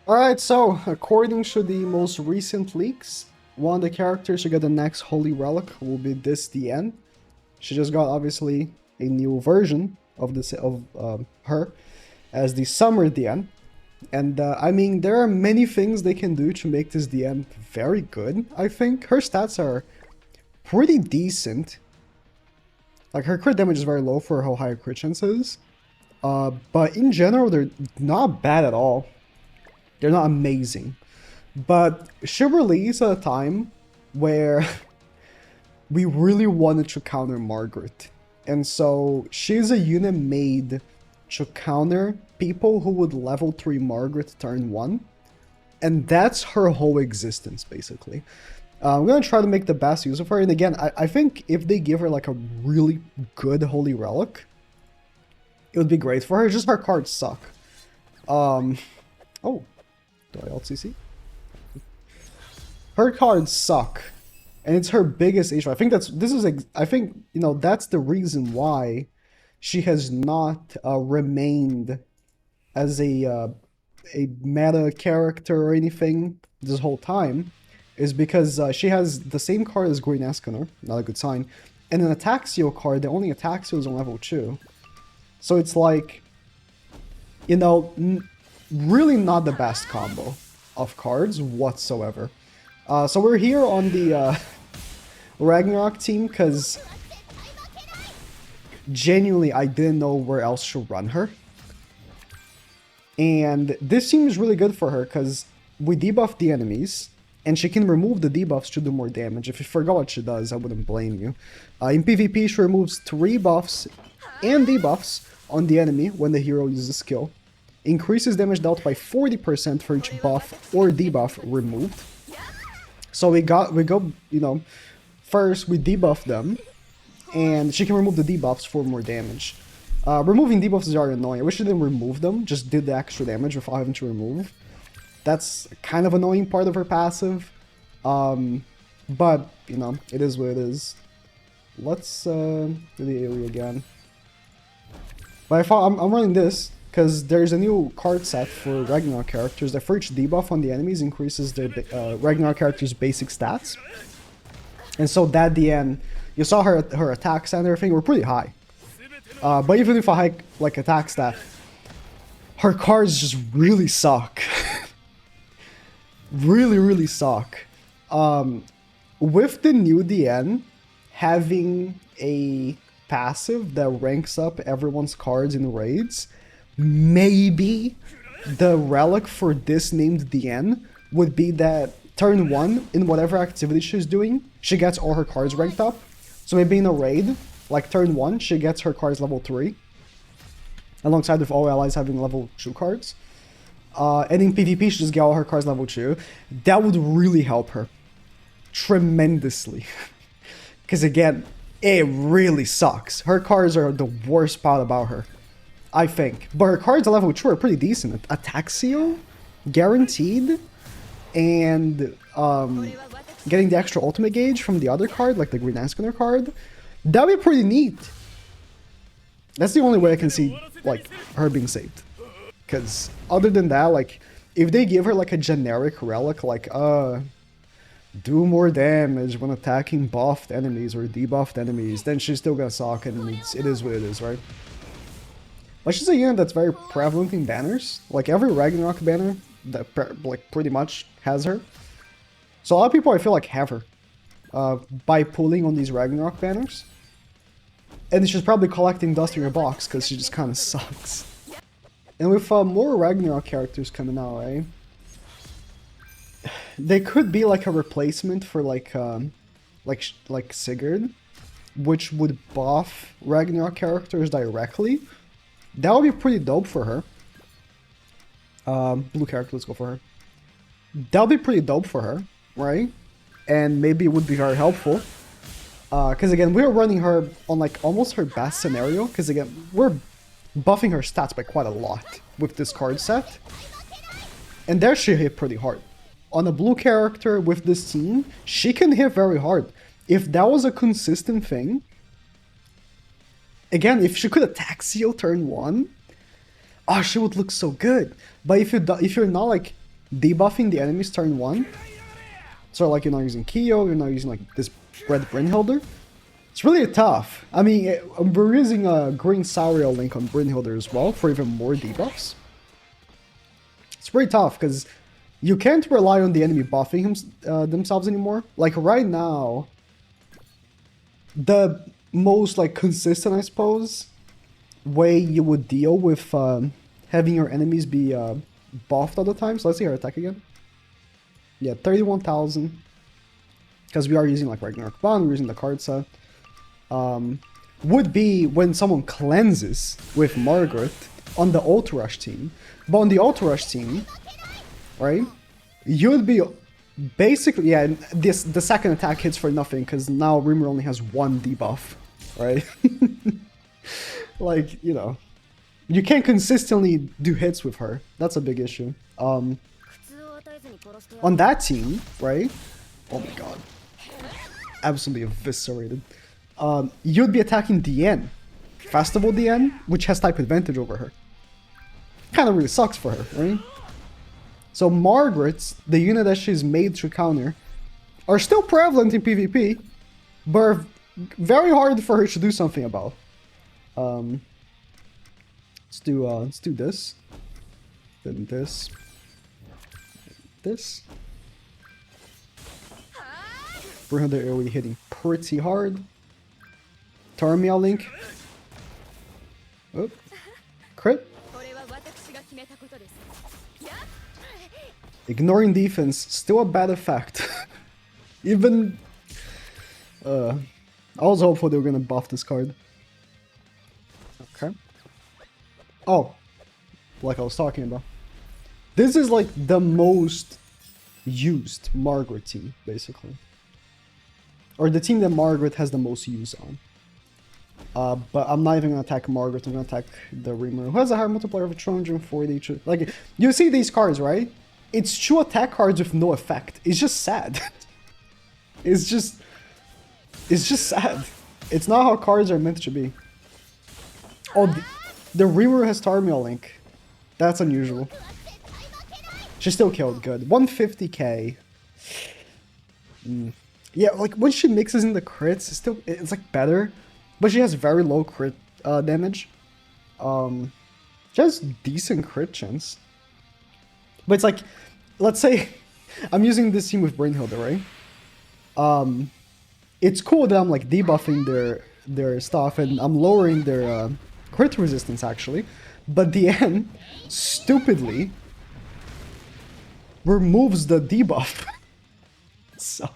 Alright, so according to the most recent leaks, one of the characters to get the next Holy Relic will be this DIANE. She just got obviously a new version of her as the Summer DIANE. And I mean, there are many things they can do to make this DIANE very good, I think. Her stats are pretty decent. Like, her crit damage is very low for how high her crit chance is. But in general, they're not bad at all. They're not amazing. But she released at a time where we really wanted to counter Margaret. And so she's a unit made to counter people who would level 3 Margaret turn 1. And that's her whole existence, basically. I'm going to try to make the best use of her. And again, I think if they give her like a really good Holy Relic, it would be great for her. Just her cards suck. Oh, do I alt CC? Her cards suck, and it's her biggest issue. I think that's the reason why she has not remained as a meta character or anything this whole time, is because she has the same card as Green Escanor, not a good sign, and an Ataxio card that only Ataxio is on level 2. So it's like, really not the best combo of cards whatsoever. So we're here on the Ragnarok team because genuinely I didn't know where else to run her. And this seems really good for her because we debuff the enemies and she can remove the debuffs to do more damage. If you forgot what she does, I wouldn't blame you. In PvP, she removes 3 buffs and debuffs on the enemy when the hero uses a skill. Increases damage dealt by 40% for each buff or debuff removed. So we go, first we debuff them, and she can remove the debuffs for more damage. Removing debuffs is already annoying. I wish she didn't remove them, just did the extra damage without having to remove. That's kind of annoying part of her passive. But, it is what it is. Let's do the area again. But I'm running this because there's a new card set for Ragnarok characters that for each debuff on the enemies increases their Ragnarok characters' basic stats. And so that DN, you saw her attacks and everything were pretty high. But even if a high attack stat, her cards just really suck. really suck. With the new DN having a passive that ranks up everyone's cards in raids, maybe the relic for this named DN would be that turn 1, in whatever activity she's doing, she gets all her cards ranked up. So maybe in a raid, like turn 1, she gets her cards level 3, alongside with all allies having level 2 cards. And in PvP, she just get all her cards level 2. That would really help her tremendously. Because again, it really sucks. Her cards are the worst part about her, I think. But her cards at level 2 are pretty decent. Ataxio, guaranteed, and getting the extra ultimate gauge from the other card, like the Green Escanor card, that'd be pretty neat. That's the only way I can see, her being saved. Because other than that, if they give her, a generic relic, do more damage when attacking buffed enemies or debuffed enemies, then she's still gonna suck, and it is what it is, right? But she's a unit that's very prevalent in banners. Every Ragnarok banner that pretty much has her. So a lot of people I feel have her by pulling on these Ragnarok banners. And she's probably collecting dust in her box because she just kind of sucks. And with more Ragnarok characters coming out, right? They could be a replacement for Sigurd, which would buff Ragnarok characters directly. That would be pretty dope for her. Blue character, let's go for her. That would be pretty dope for her, right? And maybe it would be very helpful. Because again, we're running her on almost her best scenario. Because again, we're buffing her stats by quite a lot with this card set. And there she hit pretty hard. On a blue character with this team, she can hit very hard. If that was a consistent thing, again, if she could attack Seal turn 1, oh, she would look so good. But if you're not debuffing the enemies turn 1. So like you're not using Kyo, you're not using like this red Brynhilder. It's really tough. I mean, we're using a green Sauriel link on Brynhilder as well for even more debuffs. It's pretty tough because you can't rely on the enemy buffing themselves anymore. Like right now, the most like consistent, I suppose, way you would deal with having your enemies be buffed all the time. So let's see her attack again. Yeah, 31,000. Because we are using like Ragnarok Bond, we're using the card set. Would be when someone cleanses with Margaret on the Ultra Rush team. But on the Ultra Rush team, right, you'd be basically, yeah, the second attack hits for nothing because now Rimmer only has 1 debuff, right? Like, you know, you can't consistently do hits with her. That's a big issue. On that team, right? Oh my god. Absolutely eviscerated. You'd be attacking DIANE. Festival DIANE, which has type advantage over her. Kind of really sucks for her, right? So Margaret's, the unit that she's made to counter, are still prevalent in PvP, but are very hard for her to do something about. Let's do this. Then this. This. Brynhilder AoE hitting pretty hard. Tarmiel Link. Oh. Crit. Ignoring defense, still a bad effect. Even... I was hopeful they were gonna buff this card. Okay. Oh. Like I was talking about. This is like the most used Margaret team, basically. Or the team that Margaret has the most use on. But I'm not even gonna attack Margaret, I'm gonna attack the Rimmer, who has a higher multiplier of 240. Like, you see these cards, right? It's 2 attack cards with no effect. It's just sad. It's just sad. It's not how cards are meant to be. Oh, the Rimmer has Tarmiel Link. That's unusual. She still killed good. 150k. Yeah, like when she mixes in the crits, it's like better. But she has very low crit damage. She has decent crit chance. But it's like, let's say I'm using this team with Brynhilder, right? It's cool that I'm like debuffing their stuff and I'm lowering their crit resistance actually. But DIANE stupidly removes the debuff. So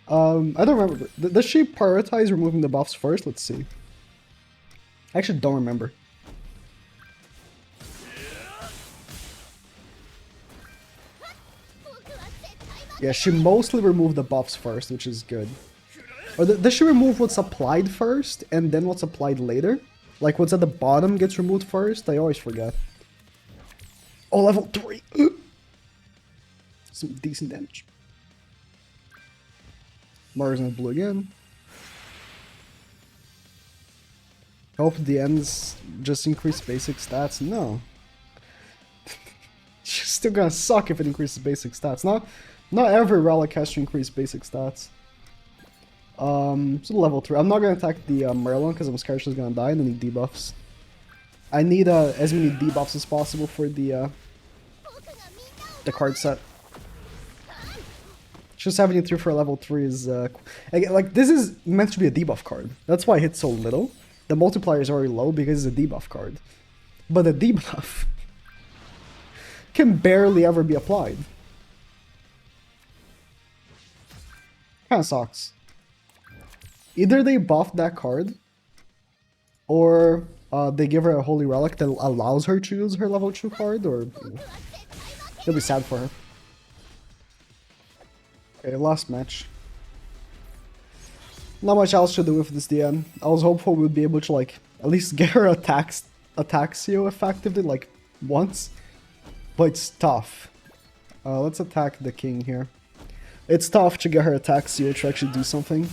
I don't remember. Does she prioritize removing the buffs first? Let's see. I actually don't remember. Yeah, she mostly removed the buffs first, which is good. Or does she remove what's applied first and then what's applied later? Like what's at the bottom gets removed first? I always forget. Oh, level 3! Some decent damage. Mars in blue again. Hope the ends just increase basic stats. No. She's still gonna suck if it increases basic stats. Not every relic has to increase basic stats. So level 3. I'm not gonna attack the Merlin because I'm scared she's gonna die and I need debuffs. I need as many debuffs as possible for the card set. Just 73 for level 3 is like this is meant to be a debuff card. That's why it hits so little. The multiplier is very low because it's a debuff card. But the debuff can barely ever be applied. Kinda sucks. Either they buff that card, or they give her a holy relic that allows her to use her level 2 card, or it'll be sad for her. Okay, last match. Not much else to do with this DIANE. I was hopeful we'd be able to like at least get her Ataxio effectively like once, but it's tough. Let's attack the king here. It's tough to get her Ataxio to actually do something.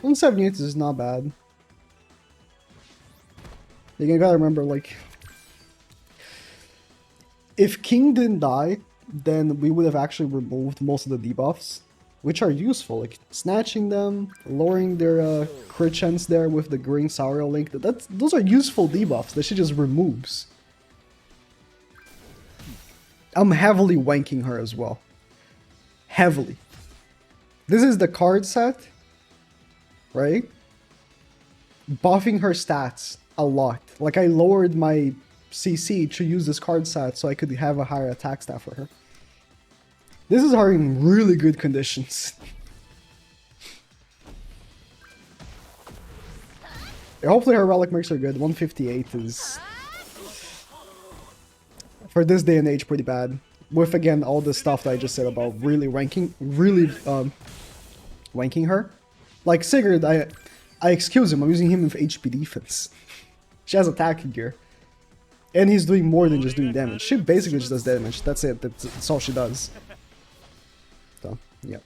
178 is not bad. You gotta remember, like, if King didn't die, then we would have actually removed most of the debuffs, which are useful, like snatching them, lowering their crit chance there with the green Sauriel link. Those are useful debuffs that she just removes. I'm heavily wanking her as well. Heavily. This is the card set, right? Buffing her stats a lot. Like, I lowered my CC to use this card set so I could have a higher attack stat for her. This is her in really good conditions. Hopefully her relic makes her good. 158 is, for this day and age, pretty bad. With, again, all the stuff that I just said about really wanking her. Like, Sigurd, I excuse him, I'm using him with HP defense. She has attacking gear. And he's doing more than just doing damage. She basically just does damage. That's it. That's all she does. So, yeah.